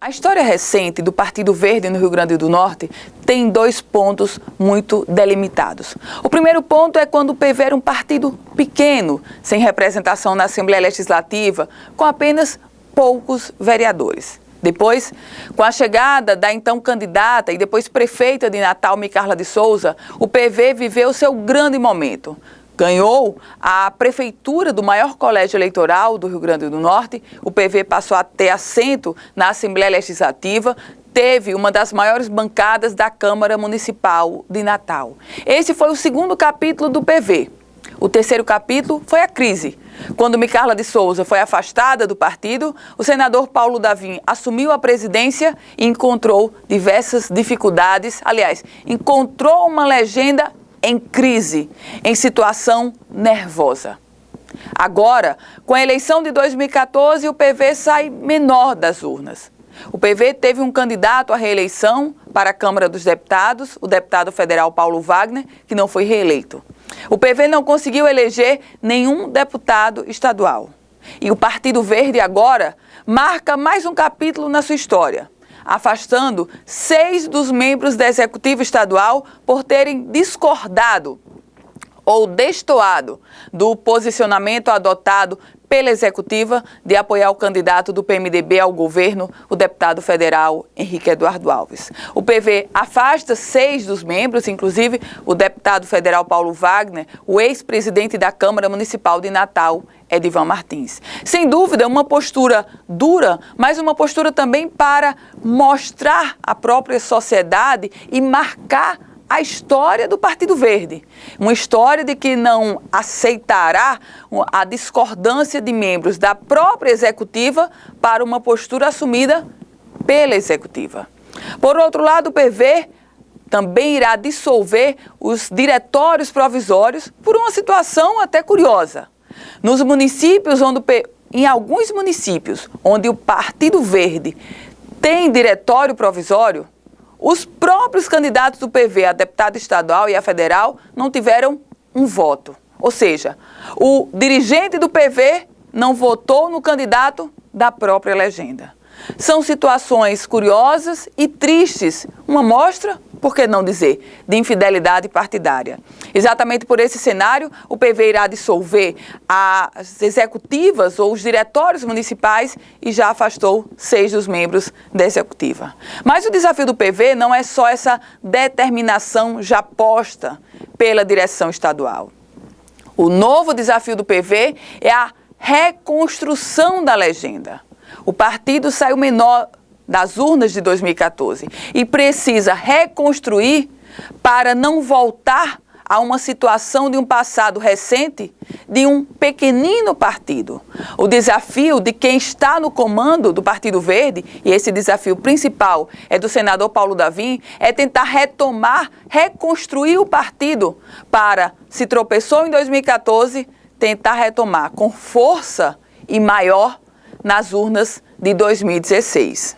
A história recente do Partido Verde no Rio Grande do Norte tem dois pontos muito delimitados. O primeiro ponto é quando o PV era um partido pequeno, sem representação na Assembleia Legislativa, com apenas poucos vereadores. Depois, com a chegada da então candidata e depois prefeita de Natal, Micarla de Souza, o PV viveu seu grande momento. Ganhou a prefeitura do maior colégio eleitoral do Rio Grande do Norte, o PV passou a ter assento na Assembleia Legislativa, teve uma das maiores bancadas da Câmara Municipal de Natal. Esse foi o segundo capítulo do PV. O terceiro capítulo foi a crise. Quando Micarla de Souza foi afastada do partido, o senador Paulo Davim assumiu a presidência e encontrou diversas dificuldades. Aliás, encontrou uma legenda em crise, em situação nervosa. Agora, com a eleição de 2014, o PV sai menor das urnas. O PV teve um candidato à reeleição para a Câmara dos Deputados, o deputado federal Paulo Wagner, que não foi reeleito. O PV não conseguiu eleger nenhum deputado estadual. E o Partido Verde agora marca mais um capítulo na sua história, afastando 6 dos membros da Executiva Estadual por terem discordado ou destoado do posicionamento adotado pela Executiva de apoiar o candidato do PMDB ao governo, o deputado federal Henrique Eduardo Alves. O PV afasta 6 dos membros, inclusive o deputado federal Paulo Wagner, o ex-presidente da Câmara Municipal de Natal, Edivan Martins. Sem dúvida, uma postura dura, mas uma postura também para mostrar à própria sociedade e marcar a história do Partido Verde. Uma história de que não aceitará a discordância de membros da própria Executiva para uma postura assumida pela Executiva. Por outro lado, o PV também irá dissolver os diretórios provisórios por uma situação até curiosa. Nos municípios em alguns municípios onde o Partido Verde tem diretório provisório, os próprios candidatos do PV a deputado estadual e a federal não tiveram um voto. Ou seja, o dirigente do PV não votou no candidato da própria legenda. São situações curiosas e tristes, uma mostra, por que não dizer, de infidelidade partidária. Exatamente por esse cenário, o PV irá dissolver as executivas ou os diretórios municipais e já afastou 6 dos membros da executiva. Mas o desafio do PV não é só essa determinação já posta pela direção estadual. O novo desafio do PV é a reconstrução da legenda. O partido saiu menor das urnas de 2014 e precisa reconstruir para não voltar a uma situação de um passado recente de um pequenino partido. O desafio de quem está no comando do Partido Verde, e esse desafio principal é do senador Paulo Davim, é tentar reconstruir o partido para, se tropeçou em 2014, tentar retomar com força e maior nas urnas de 2016.